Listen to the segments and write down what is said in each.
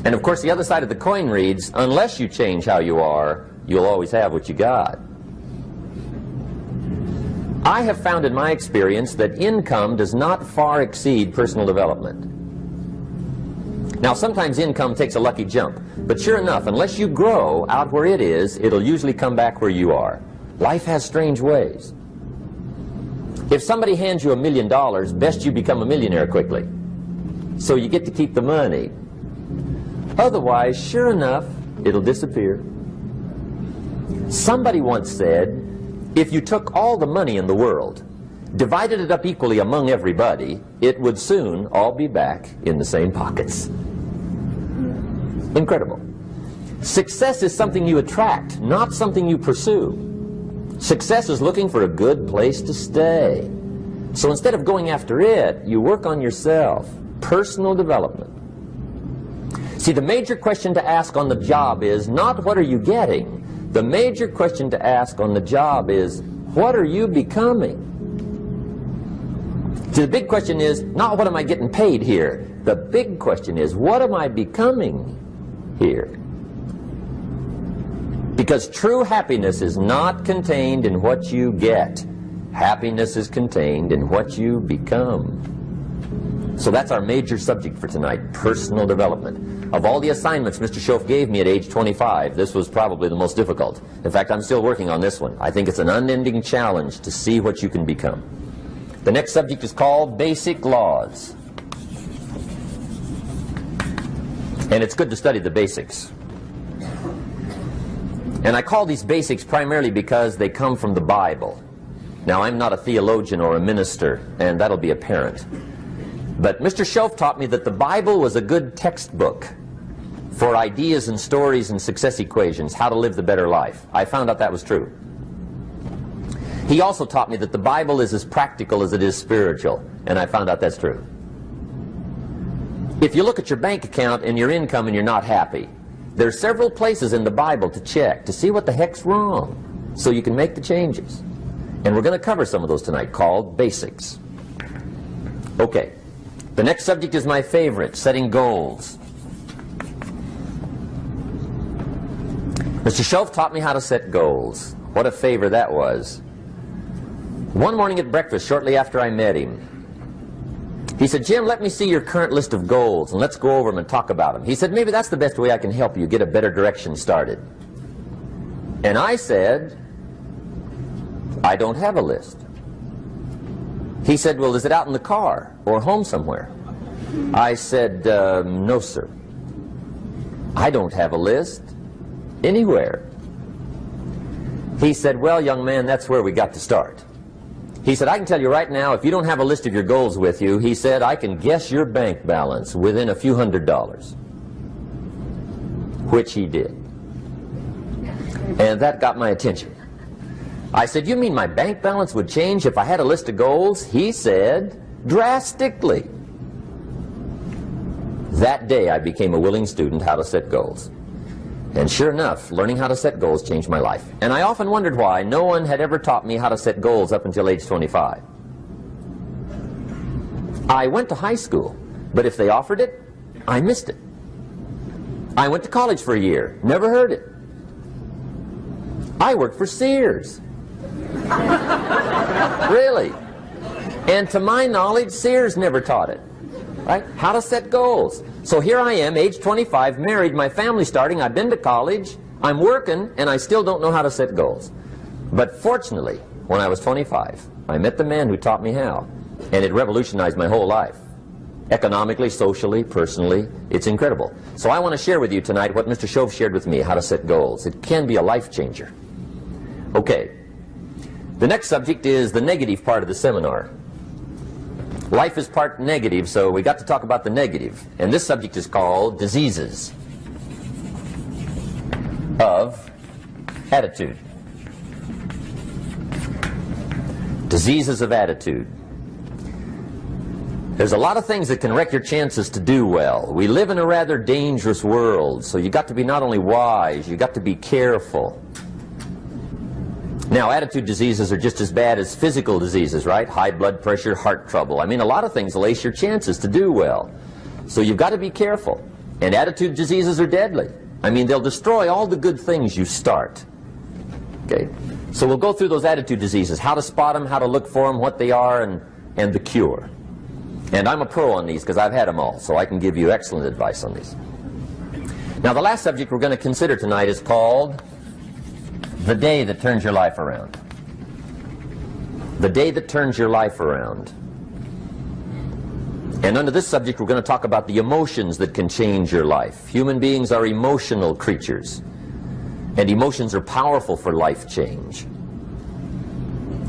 And of course the other side of the coin reads, unless you change how you are, you'll always have what you got. I have found in my experience that income does not far exceed personal development. Now sometimes income takes a lucky jump, but sure enough, unless you grow out where it is, it'll usually come back where you are. Life has strange ways. If somebody hands you $1 million, best you become a millionaire quickly, so you get to keep the money. Otherwise, sure enough, it'll disappear. Somebody once said, if you took all the money in the world, divided it up equally among everybody, it would soon all be back in the same pockets. Incredible. Success is something you attract, not something you pursue. Success is looking for a good place to stay. So instead of going after it, you work on yourself. Personal development. See, the major question to ask on the job is not what are you getting. The major question to ask on the job is what are you becoming? See, the big question is not what am I getting paid here. The big question is what am I becoming here? Because true happiness is not contained in what you get. Happiness is contained in what you become. So that's our major subject for tonight, personal development. Of all the assignments Mr. Schoaf gave me at age 25, this was probably the most difficult. In fact, I'm still working on this one. I think it's an unending challenge to see what you can become. The next subject is called Basic Laws. And it's good to study the basics. And I call these basics primarily because they come from the Bible. Now, I'm not a theologian or a minister, and that'll be apparent. But Mr. Schoaf taught me that the Bible was a good textbook for ideas and stories and success equations, how to live the better life. I found out that was true. He also taught me that the Bible is as practical as it is spiritual, and I found out that's true. If you look at your bank account and your income and you're not happy, there are several places in the Bible to check to see what the heck's wrong so you can make the changes. And we're going to cover some of those tonight, called basics. Okay, the next subject is my favorite, setting goals. Mr. Schoaf taught me how to set goals. What a favor that was. One morning at breakfast, shortly after I met him, he said, Jim, let me see your current list of goals and let's go over them and talk about them. He said, maybe that's the best way I can help you get a better direction started. And I said, I don't have a list. He said, well, is it out in the car or home somewhere? I said, no, sir. I don't have a list anywhere. He said, well, young man, that's where we got to start. He said, I can tell you right now, if you don't have a list of your goals with you, he said, I can guess your bank balance within a few $100s. Which he did. And that got my attention. I said, you mean my bank balance would change if I had a list of goals? He said, drastically. That day I became a willing student how to set goals. And sure enough, learning how to set goals changed my life. And I often wondered why no one had ever taught me how to set goals up until age 25. I went to high school, but if they offered it, I missed it. I went to college for a year, never heard it. I worked for Sears. Really. And to my knowledge, Sears never taught it. Right? How to set goals. So here I am, age 25, married, my family's starting, I've been to college, I'm working, and I still don't know how to set goals. But fortunately, when I was 25, I met the man who taught me how, and it revolutionized my whole life. Economically, socially, personally, it's incredible. So I want to share with you tonight what Mr. Schoaf shared with me, how to set goals. It can be a life changer. Okay, the next subject is the negative part of the seminar. Life is part negative, so we got to talk about the negative. And this subject is called diseases of attitude. Diseases of attitude. There's a lot of things that can wreck your chances to do well. We live in a rather dangerous world, so you got to be not only wise, you got to be careful. Now, attitude diseases are just as bad as physical diseases, right? High blood pressure, heart trouble. I mean, a lot of things will ace your chances to do well. So you've got to be careful. And attitude diseases are deadly. I mean, they'll destroy all the good things you start. Okay? So we'll go through those attitude diseases, how to spot them, how to look for them, what they are, and the cure. And I'm a pro on these because I've had them all, so I can give you excellent advice on these. Now, the last subject we're going to consider tonight is called the day that turns your life around. The day that turns your life around. And under this subject, we're going to talk about the emotions that can change your life. Human beings are emotional creatures, and emotions are powerful for life change.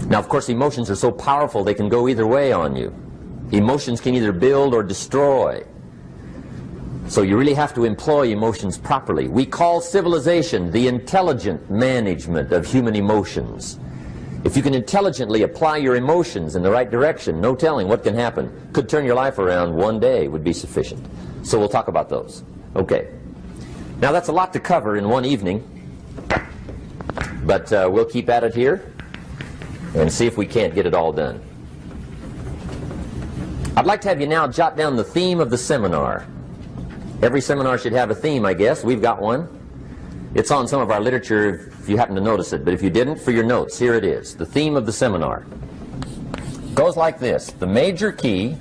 Now, of course, emotions are so powerful they can go either way on you. Emotions can either build or destroy. So you really have to employ emotions properly. We call civilization the intelligent management of human emotions. If you can intelligently apply your emotions in the right direction, no telling what can happen. Could turn your life around one day would be sufficient. So we'll talk about those. Okay. Now that's a lot to cover in one evening, but we'll keep at it here and see if we can't get it all done. I'd like to have you now jot down the theme of the seminar. Every seminar should have a theme, I guess. We've got one. It's on some of our literature if you happen to notice it, but if you didn't, for your notes, here it is. The theme of the seminar goes like this: the major key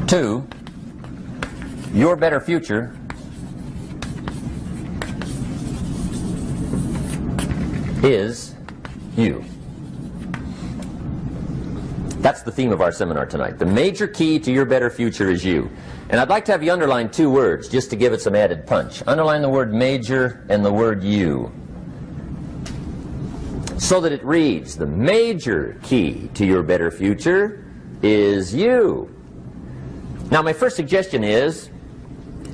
to your better future is you. That's the theme of our seminar tonight. The major key to your better future is you. And I'd like to have you underline two words just to give it some added punch. Underline the word major and the word you, so that it reads, the major key to your better future is you. Now, my first suggestion is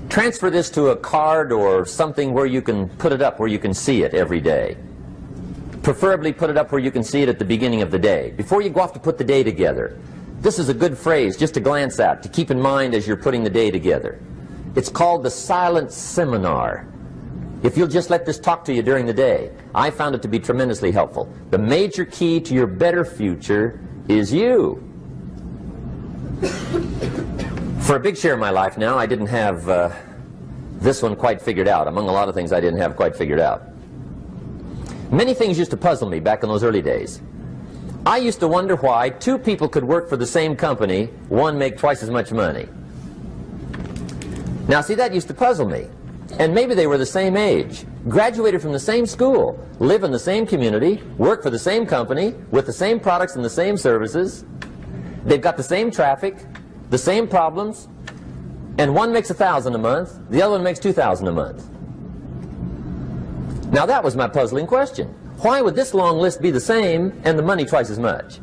transfer this to a card or something where you can put it up, where you can see it every day. Preferably put it up where you can see it at the beginning of the day, before you go off to put the day together. This is a good phrase just to glance at, to keep in mind as you're putting the day together. It's called the silent seminar. If you'll just let this talk to you during the day, I found it to be tremendously helpful. The major key to your better future is you. For a big share of my life now, I didn't have this one quite figured out. Among a lot of things I didn't have quite figured out. Many things used to puzzle me back in those early days. I used to wonder why two people could work for the same company, one make twice as much money. Now, see, that used to puzzle me. And maybe they were the same age, graduated from the same school, live in the same community, work for the same company, with the same products and the same services. They've got the same traffic, the same problems, and one makes $1,000 a month, the other one makes $2,000 a month. Now, that was my puzzling question. Why would this long list be the same and the money twice as much?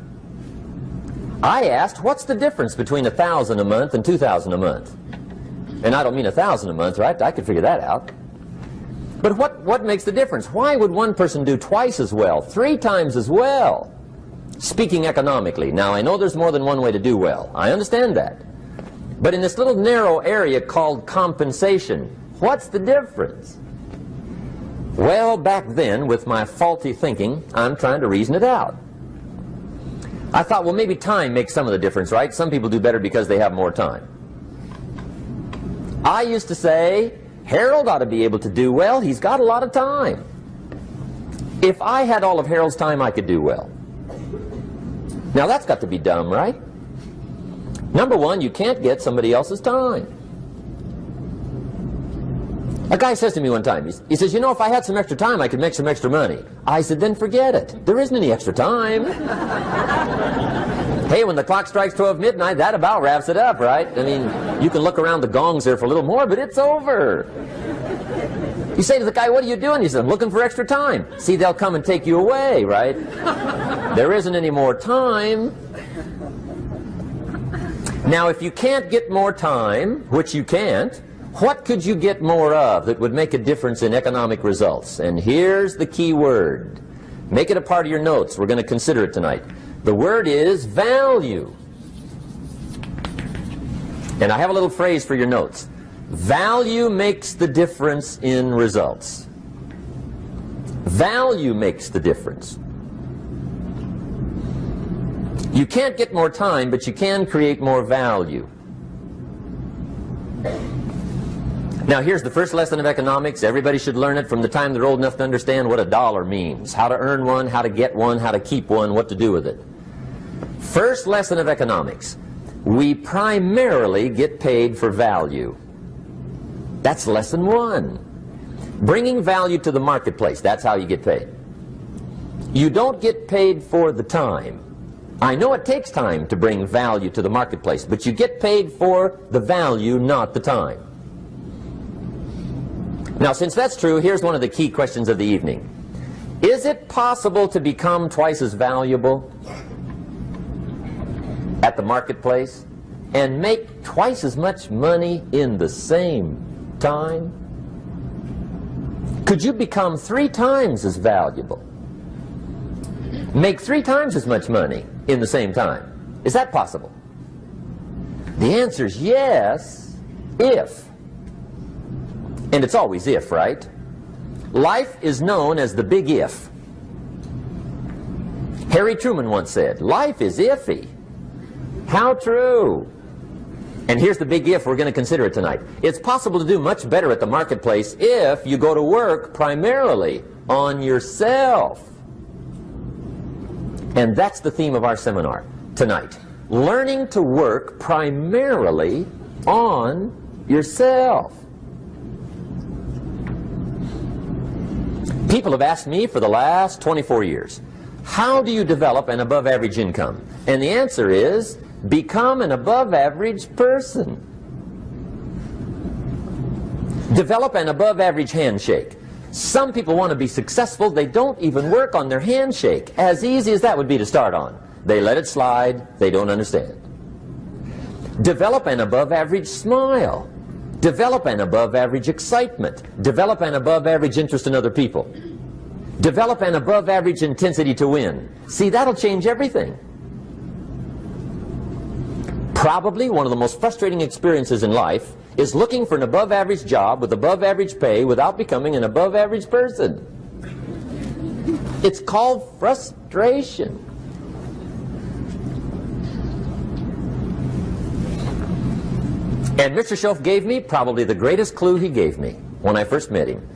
I asked, what's the difference between $1,000 a month and $2,000 a month? And I don't mean $1,000 a month, right? I could figure that out. But what makes the difference? Why would one person do twice as well, 3 times as well? Speaking economically. Now, I know there's more than one way to do well. I understand that. But in this little narrow area called compensation, what's the difference? Well, back then, with my faulty thinking, I'm trying to reason it out. I thought, well, maybe time makes some of the difference, right? Some people do better because they have more time. I used to say, Harold ought to be able to do well. He's got a lot of time. If I had all of Harold's time, I could do well. Now, that's got to be dumb, right? Number one, you can't get somebody else's time. A guy says to me one time, he says, you know, if I had some extra time, I could make some extra money. I said, then forget it. There isn't any extra time. Hey, when the clock strikes 12 midnight, that about wraps it up, right? I mean, you can look around the gongs there for a little more, but it's over. You say to the guy, what are you doing? He says, I'm looking for extra time. See, they'll come and take you away, right? There isn't any more time. Now, if you can't get more time, which you can't, what could you get more of that would make a difference in economic results? And here's the key word. Make it a part of your notes. We're going to consider it tonight. The word is value. And I have a little phrase for your notes. Value makes the difference in results. Value makes the difference. You can't get more time, but you can create more value. Now here's the first lesson of economics. Everybody should learn it from the time they're old enough to understand what a dollar means, how to earn one, how to get one, how to keep one, what to do with it. First lesson of economics. We primarily get paid for value. That's lesson one. Bringing value to the marketplace, that's how you get paid. You don't get paid for the time. I know it takes time to bring value to the marketplace, but you get paid for the value, not the time. Now, since that's true, here's one of the key questions of the evening. Is it possible to become twice as valuable at the marketplace and make twice as much money in the same time? Could you become 3 times as valuable? Make 3 times as much money in the same time? Is that possible? The answer is yes, if. And it's always if, right? Life is known as the big if. Harry Truman once said, life is iffy. How true. And here's the big if we're going to consider it tonight. It's possible to do much better at the marketplace if you go to work primarily on yourself. And that's the theme of our seminar tonight. Learning to work primarily on yourself. People have asked me for the last 24 years, how do you develop an above-average income? And the answer is, become an above-average person. Develop an above-average handshake. Some people want to be successful, they don't even work on their handshake. As easy as that would be to start on. They let it slide, they don't understand. Develop an above-average smile. Develop an above-average excitement. Develop an above-average interest in other people. Develop an above-average intensity to win. See, that'll change everything. Probably one of the most frustrating experiences in life is looking for an above-average job with above-average pay without becoming an above-average person. It's called frustration. And Mr. Schoaf gave me probably the greatest clue he gave me when I first met him.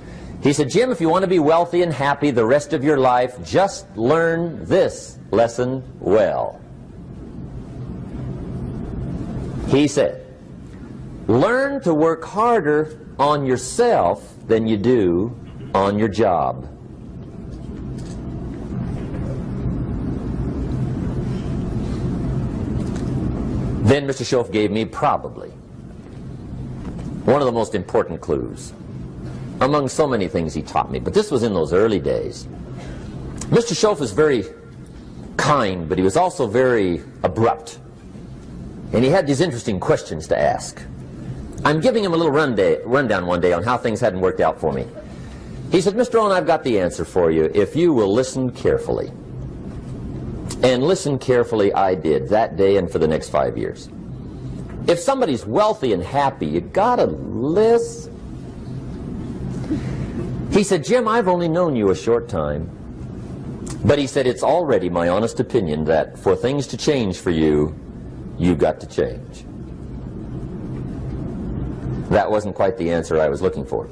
He said, Jim, if you want to be wealthy and happy the rest of your life, just learn this lesson well. He said, learn to work harder on yourself than you do on your job. Then Mr. Schoaf gave me probably one of the most important clues among so many things he taught me, but this was in those early days. Mr. Schoaf was very kind, but he was also very abrupt. And he had these interesting questions to ask. I'm giving him a little rundown one day on how things hadn't worked out for me. He said, Mr. Rohn, I've got the answer for you if you will listen carefully. And listen carefully I did that day and for the next 5 years. If somebody's wealthy and happy, you gotta listen. He said, Jim, I've only known you a short time. But he said, it's already my honest opinion that for things to change for you, you've got to change. That wasn't quite the answer I was looking for.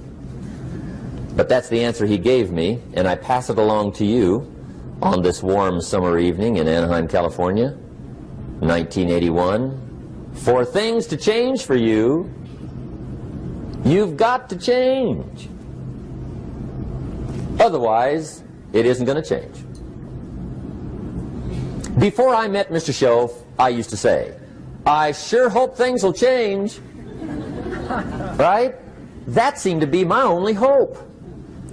But that's the answer he gave me, and I pass it along to you on this warm summer evening in Anaheim, California, 1981. For things to change for you, you've got to change. Otherwise, it isn't going to change. Before I met Mr. Schoaf, I used to say, I sure hope things will change. Right? That seemed to be my only hope.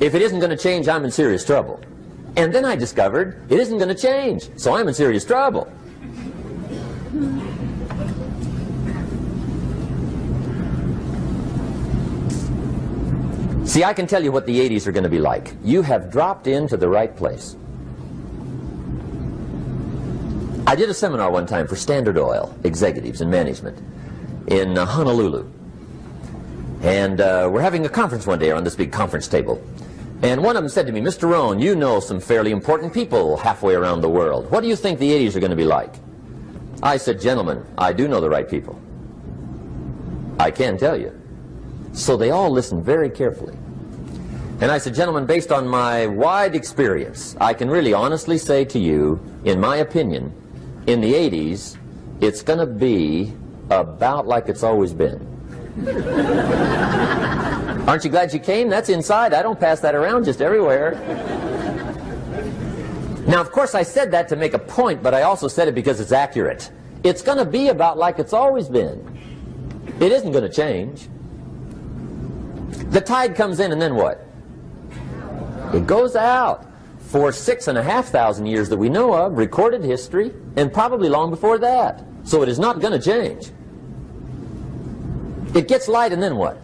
If it isn't going to change, I'm in serious trouble. And then I discovered it isn't going to change, so I'm in serious trouble. See, I can tell you what the 80s are going to be like. You have dropped into the right place. I did a seminar one time for Standard Oil executives and management in Honolulu. And we're having a conference one day on this big conference table. And one of them said to me, Mr. Rohn, you know some fairly important people halfway around the world. What do you think the 80s are going to be like? I said, gentlemen, I do know the right people. I can tell you. So they all listened very carefully. And I said, gentlemen, based on my wide experience, I can really honestly say to you, in my opinion, in the 80s, it's going to be about like it's always been. Aren't you glad you came? That's inside. I don't pass that around just everywhere. Now, of course, I said that to make a point, but I also said it because it's accurate. It's going to be about like it's always been. It isn't going to change. The tide comes in, and then what? It goes out. For 6,500 years that we know of, recorded history, and probably long before that. So it is not going to change. It gets light, and then what?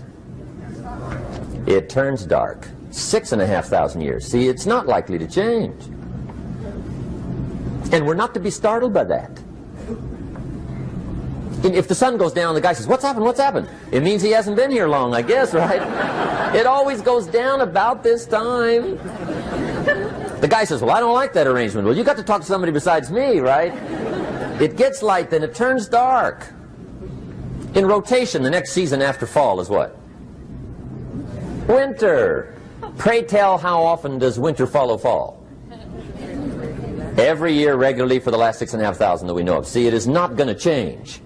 It turns dark. 6,500 years. See, it's not likely to change. And we're not to be startled by that. If the sun goes down, the guy says, what's happened, what's happened? It means he hasn't been here long, I guess, right? It always goes down about this time. The guy says, well, I don't like that arrangement. Well, you got to talk to somebody besides me, right? It gets light, then it turns dark. In rotation, the next season after fall is what? Winter. Pray tell, how often does winter follow fall? Every year regularly for the last 6,500 that we know of. See, it is not going to change.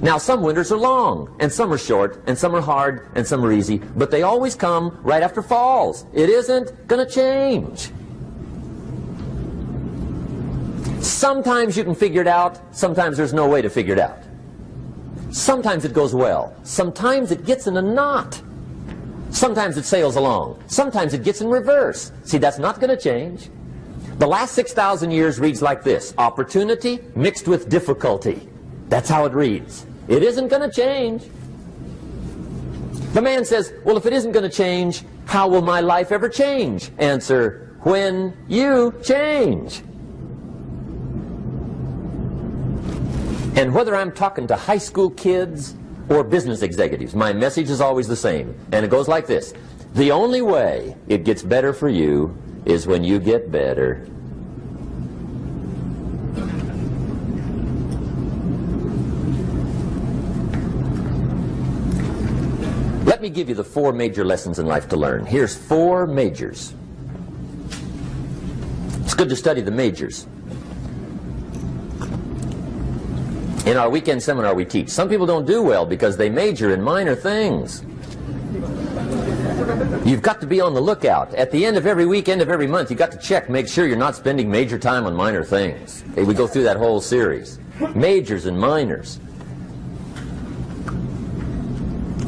Now, some winters are long, and some are short, and some are hard, and some are easy, but they always come right after falls. It isn't going to change. Sometimes you can figure it out, sometimes there's no way to figure it out. Sometimes it goes well, sometimes it gets in a knot. Sometimes it sails along, sometimes it gets in reverse. See, that's not going to change. The last 6,000 years reads like this: opportunity mixed with difficulty. That's how it reads. It isn't going to change. The man says, well, if it isn't going to change, how will my life ever change? Answer, when you change. And whether I'm talking to high school kids or business executives, my message is always the same. And it goes like this: the only way it gets better for you is when you get better. Let me give you the 4 major lessons in life to learn. Here's 4 majors. It's good to study the majors. In our weekend seminar we teach, some people don't do well because they major in minor things. You've got to be on the lookout. At the end of every week, end of every month, you've got to check, make sure you're not spending major time on minor things. Okay, we go through that whole series. Majors and minors.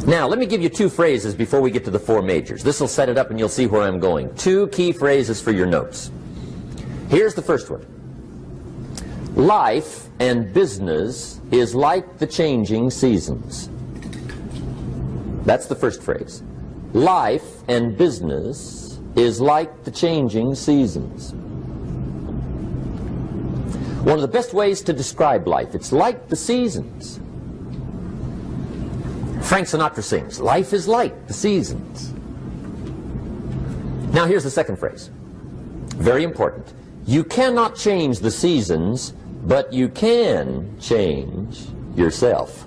Now, let me give you 2 phrases before we get to the 4 majors. This will set it up and you'll see where I'm going. 2 key phrases for your notes. Here's the first one. Life and business is like the changing seasons. That's the first phrase. Life and business is like the changing seasons. One of the best ways to describe life, it's like the seasons. Frank Sinatra sings, life is like the seasons. Now here's the second phrase. Very important. You cannot change the seasons, but you can change yourself.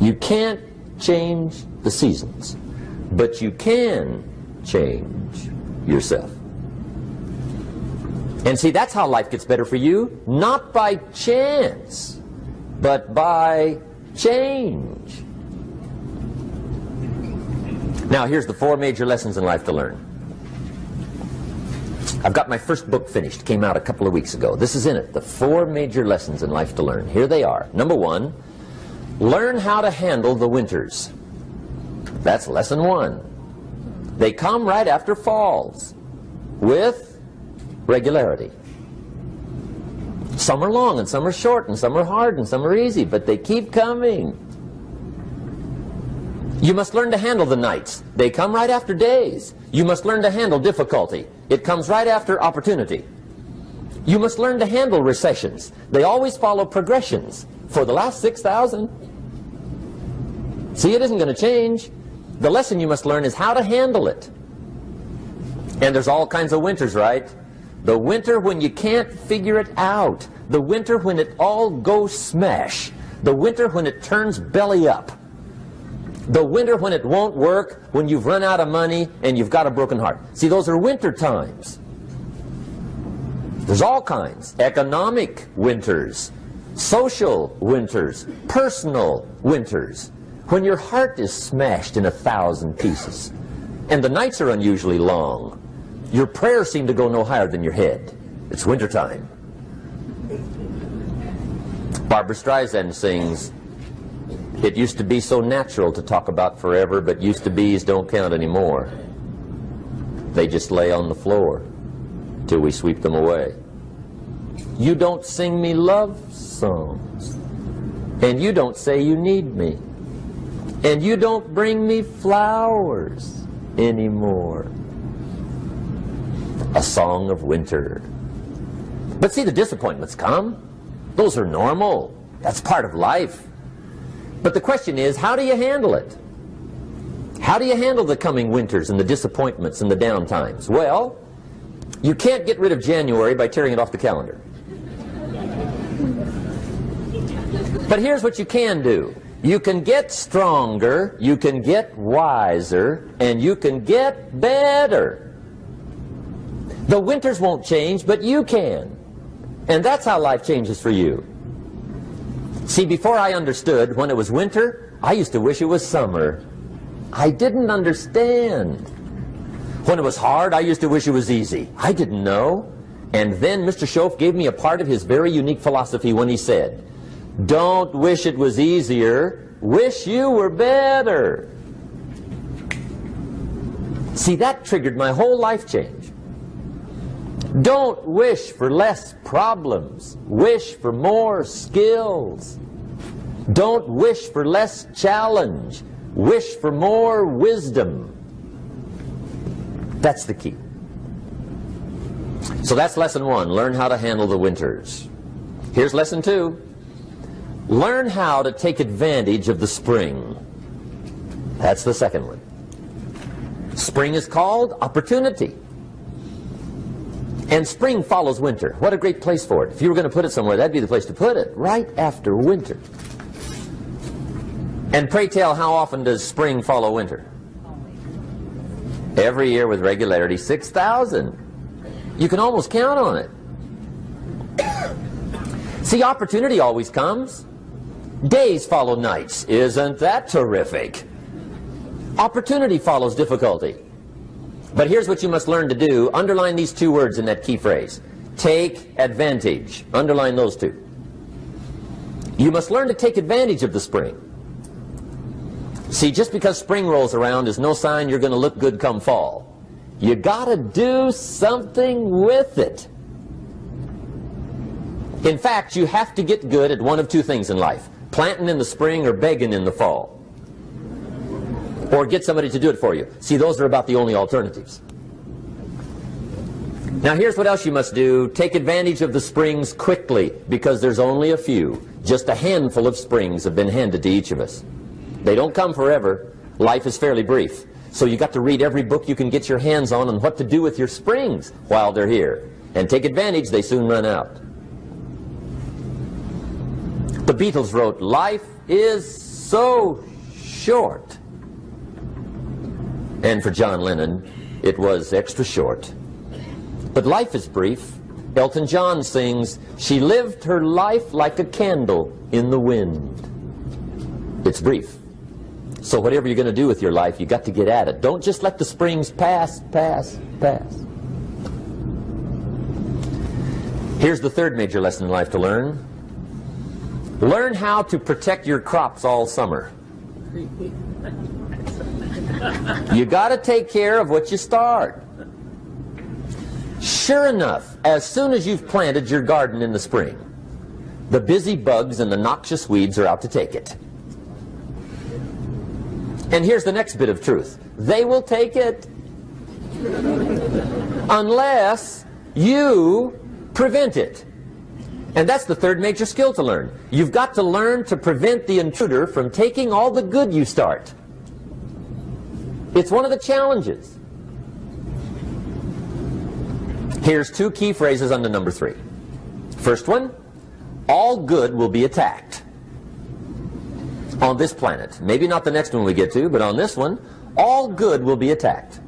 You can't change the seasons, but you can change yourself. And see, that's how life gets better for you, not by chance, but by change. Now, here's the 4 major lessons in life to learn. I've got my first book finished, came out a couple of weeks ago. This is in it, the 4 major lessons in life to learn. Here they are. Number 1, learn how to handle the winters. That's lesson 1. They come right after falls, with regularity. Some are long, and some are short, and some are hard, and some are easy, but they keep coming. You must learn to handle the nights. They come right after days. You must learn to handle difficulty. It comes right after opportunity. You must learn to handle recessions. They always follow progressions. For the last 6,000. See, it isn't going to change. The lesson you must learn is how to handle it. And there's all kinds of winters, right? The winter when you can't figure it out. The winter when it all goes smash. The winter when it turns belly up. The winter when it won't work, when you've run out of money and you've got a broken heart. See, those are winter times. There's all kinds. Economic winters, social winters, personal winters. When your heart is smashed in 1,000 pieces and the nights are unusually long, your prayers seem to go no higher than your head. It's wintertime. Barbra Streisand sings, "It used to be so natural to talk about forever, but used to be's don't count anymore. They just lay on the floor till we sweep them away. You don't sing me love songs, and you don't say you need me, and you don't bring me flowers anymore." A song of winter. But see, the disappointments come. Those are normal. That's part of life. But the question is, how do you handle it? How do you handle the coming winters and the disappointments and the down times? Well, you can't get rid of January by tearing it off the calendar. But here's what you can do. You can get stronger, you can get wiser, and you can get better. The winters won't change, but you can. And that's how life changes for you. See, before I understood, when it was winter, I used to wish it was summer. I didn't understand. When it was hard, I used to wish it was easy. I didn't know. And then Mr. Schoaf gave me a part of his very unique philosophy when he said, "Don't wish it was easier, wish you were better." See, that triggered my whole life change. Don't wish for less problems, wish for more skills. Don't wish for less challenge, wish for more wisdom. That's the key. So that's lesson 1, learn how to handle the winters. Here's lesson 2, learn how to take advantage of the spring. That's the second one. Spring is called opportunity. And spring follows winter. What a great place for it. If you were going to put it somewhere, that'd be the place to put it, right after winter. And pray tell, how often does spring follow winter? Every year with regularity, 6,000. You can almost count on it. See, opportunity always comes. Days follow nights. Isn't that terrific? Opportunity follows difficulty. But here's what you must learn to do. Underline these 2 words in that key phrase. Take advantage. Underline those 2. You must learn to take advantage of the spring. See, just because spring rolls around is no sign you're going to look good come fall. You got to do something with it. In fact, you have to get good at one of 2 things in life. Planting in the spring or begging in the fall. Or get somebody to do it for you. See, those are about the only alternatives. Now here's what else you must do. Take advantage of the springs quickly, because there's only a few. Just a handful of springs have been handed to each of us. They don't come forever. Life is fairly brief. So you got to read every book you can get your hands on what to do with your springs while they're here. And take advantage, they soon run out. The Beatles wrote, "Life is so short." And for John Lennon, it was extra short. But life is brief. Elton John sings, "She lived her life like a candle in the wind." It's brief. So whatever you're going to do with your life, you got to get at it. Don't just let the springs pass. Here's the third major lesson in life to learn. Learn how to protect your crops all summer. You got to take care of what you start. Sure enough, as soon as you've planted your garden in the spring, the busy bugs and the noxious weeds are out to take it. And here's the next bit of truth. They will take it unless you prevent it. And that's the third major skill to learn. You've got to learn to prevent the intruder from taking all the good you start. It's one of the challenges. Here's 2 key phrases under number 3. First one, all good will be attacked. on this planet. Maybe not the next one we get to, but on this one, all good will be attacked.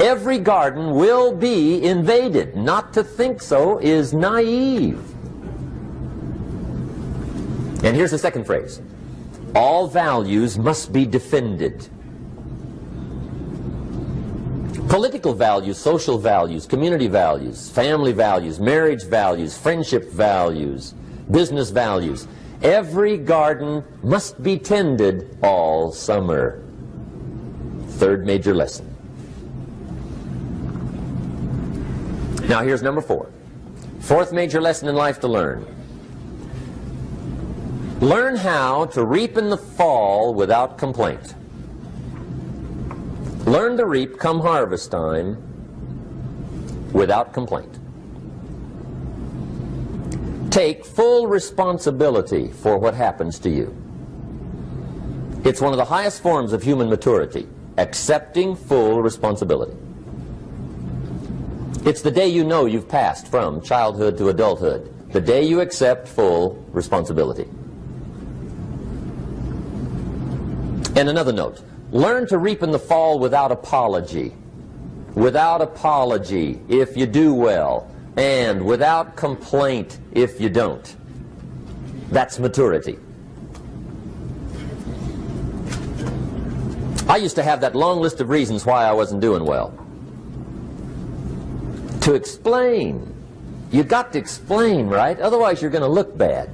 Every garden will be invaded. Not to think so is naive. And here's the second phrase. All values must be defended. Political values, social values, community values, family values, marriage values, friendship values, business values. Every garden must be tended all summer. Third major lesson. Now here's number 4. Fourth major lesson in life to learn. Learn how to reap in the fall without complaint. Learn to reap come harvest time without complaint. Take full responsibility for what happens to you. It's one of the highest forms of human maturity, accepting full responsibility. It's the day you know you've passed from childhood to adulthood, the day you accept full responsibility. And another note, learn to reap in the fall without apology. Without apology if you do well, and without complaint if you don't. That's maturity. I used to have that long list of reasons why I wasn't doing well. To explain. You got to explain, right? Otherwise you're going to look bad.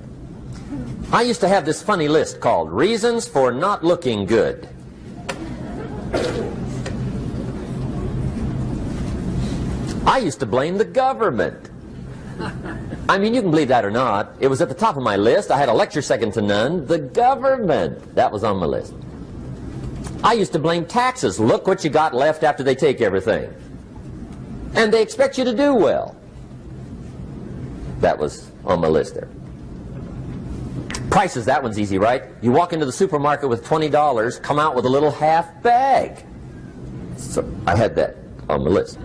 I used to have this funny list called Reasons for Not Looking Good. I used to blame the government. I mean, you can believe that or not. It was at the top of my list. I had a lecture second to none. The government. That was on my list. I used to blame taxes. Look what you got left after they take everything. And they expect you to do well. That was on my list there. Prices, that one's easy, right? You walk into the supermarket with $20, come out with a little half bag. So I had that on my list.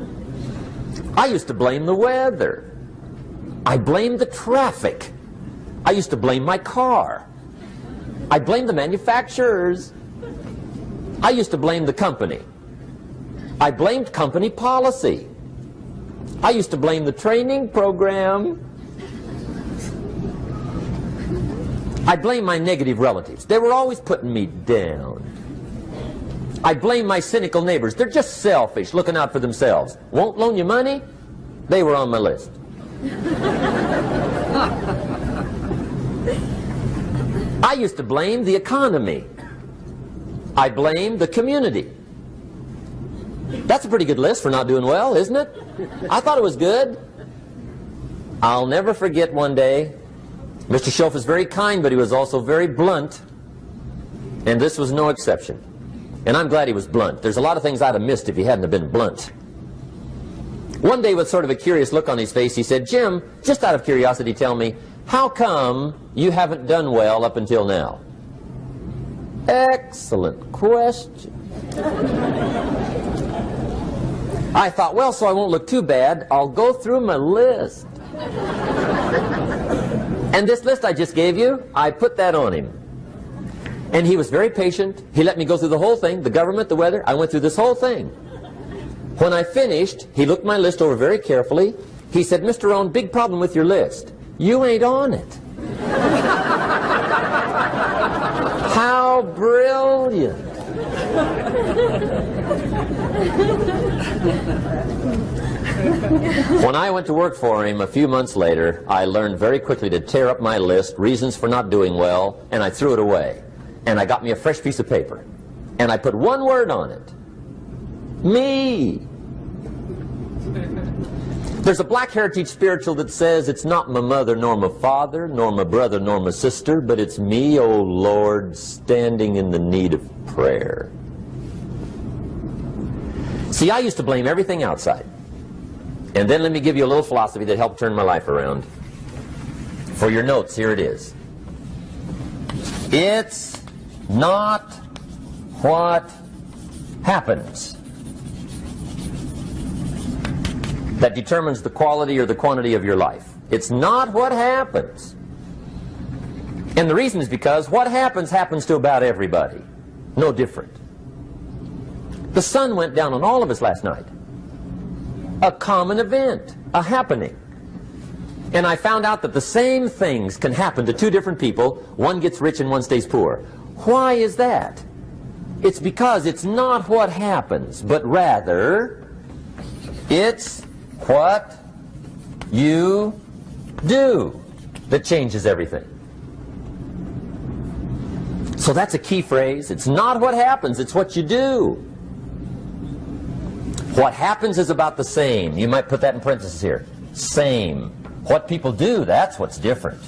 I used to blame the weather. I blamed the traffic. I used to blame my car. I blamed the manufacturers. I used to blame the company. I blamed company policy. I used to blame the training program. I blame my negative relatives. They were always putting me down. I blame my cynical neighbors. They're just selfish, looking out for themselves. Won't loan you money? They were on my list. I used to blame the economy. I blamed the community. That's a pretty good list for not doing well, isn't it? I thought it was good. I'll never forget one day, Mr. Schoaf was very kind, but he was also very blunt, and this was no exception. And I'm glad he was blunt. There's a lot of things I'd have missed if he hadn't have been blunt. One day, with sort of a curious look on his face, he said, "Jim, just out of curiosity, tell me, how come you haven't done well up until now?" Excellent question. I thought, well, so I won't look too bad, I'll go through my list. And this list I just gave you, I put that on him. And he was very patient. He let me go through the whole thing, the government, the weather. I went through this whole thing. When I finished, he looked my list over very carefully. He said, "Mr. Rohn, big problem with your list. You ain't on it." How brilliant. When I went to work for him a few months later, I learned very quickly to tear up my list, reasons for not doing well, and I threw it away. And I got me a fresh piece of paper. And I put one word on it. Me. There's a Black Heritage spiritual that says, "It's not my mother nor my father, nor my brother nor my sister, but it's me, oh Lord, standing in the need of prayer." See, I used to blame everything outside. And then let me give you a little philosophy that helped turn my life around. For your notes, here it is. It's not what happens that determines the quality or the quantity of your life. It's not what happens. And the reason is because what happens happens to about everybody. No different. The sun went down on all of us last night. A common event, a happening. And I found out that the same things can happen to two different people. One gets rich and one stays poor. Why is that? It's because it's not what happens, but rather it's what you do that changes everything. So that's a key phrase. It's not what happens, it's what you do. What happens is about the same. You might put that in parentheses here. Same. What people do, that's what's different.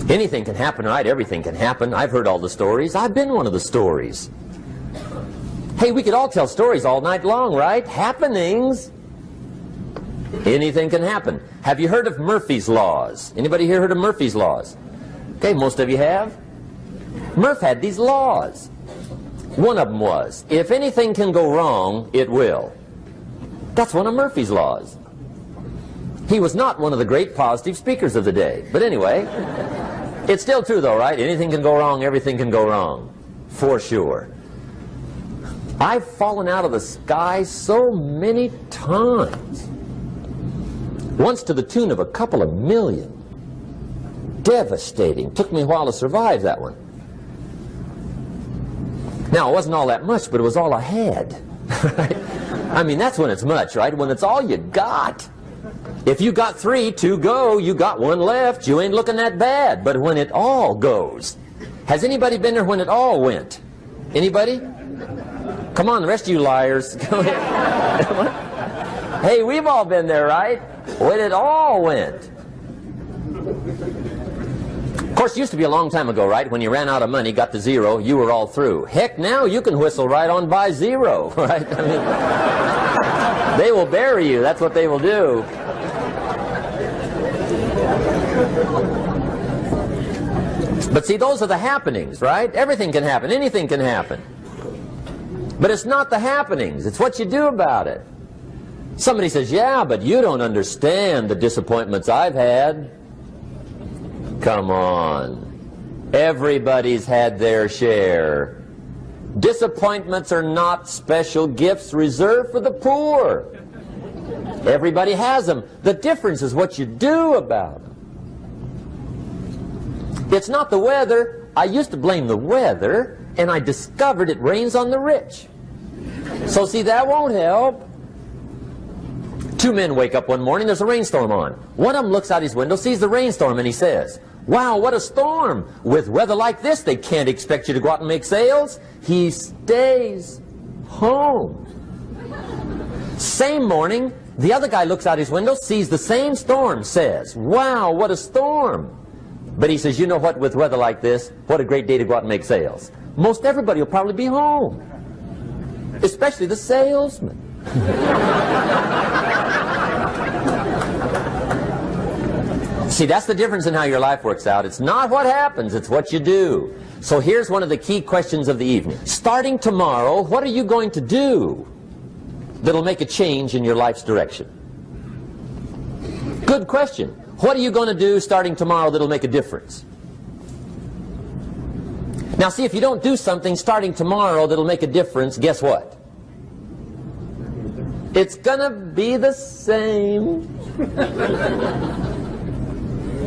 Anything can happen, right? Everything can happen. I've heard all the stories. I've been one of the stories. Hey, we could all tell stories all night long, right? Happenings. Anything can happen. Have you heard of Murphy's Laws? Anybody here heard of Murphy's Laws? Okay, most of you have. Murph had these laws. One of them was, if anything can go wrong, it will. That's one of Murphy's Laws. He was not one of the great positive speakers of the day. But anyway, it's still true though, right? Anything can go wrong, everything can go wrong. For sure. I've fallen out of the sky so many times. Once to the tune of a couple of million. Devastating. Took me a while to survive that one. Now, it wasn't all that much, but it was all I had. I mean, that's when it's much, right? When it's all you got. If you got 3, 2 go, you got 1 left, you ain't looking that bad. But when it all goes, has anybody been there when it all went? Anybody? Come on, the rest of you liars. Go ahead. Hey, we've all been there, right? When it all went. Of course, it used to be a long time ago, right? When you ran out of money, got to 0, you were all through. Heck, now you can whistle right on by 0, right? I mean, they will bury you. That's what they will do. But see, those are the happenings, right? Everything can happen. Anything can happen. But it's not the happenings. It's what you do about it. Somebody says, yeah, but you don't understand the disappointments I've had. Come on. Everybody's had their share. Disappointments are not special gifts reserved for the poor. Everybody has them. The difference is what you do about them. It's not the weather. I used to blame the weather, and I discovered it rains on the rich. So see, that won't help. 2 men wake up one morning, there's a rainstorm on. One of them looks out his window, sees the rainstorm, and he says, wow, what a storm. With weather like this, they can't expect you to go out and make sales. He stays home. Same morning, the other guy looks out his window, sees the same storm, says, wow, what a storm. But he says, you know what, with weather like this, what a great day to go out and make sales. Most everybody will probably be home, especially the salesman. See, that's the difference in how your life works out. It's not what happens, it's what you do. So here's one of the key questions of the evening. Starting tomorrow, what are you going to do that'll make a change in your life's direction? Good question. What are you going to do starting tomorrow that'll make a difference? Now see, if you don't do something starting tomorrow that'll make a difference, guess what? It's gonna be the same.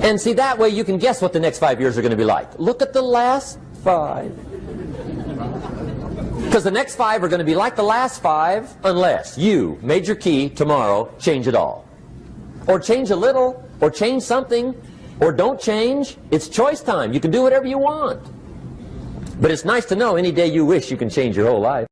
And see, that way you can guess what the next 5 years are going to be like. Look at the last 5. Because the next 5 are going to be like the last 5 unless you, major key, tomorrow, change it all. Or change a little, or change something, or don't change. It's choice time. You can do whatever you want. But it's nice to know any day you wish you can change your whole life.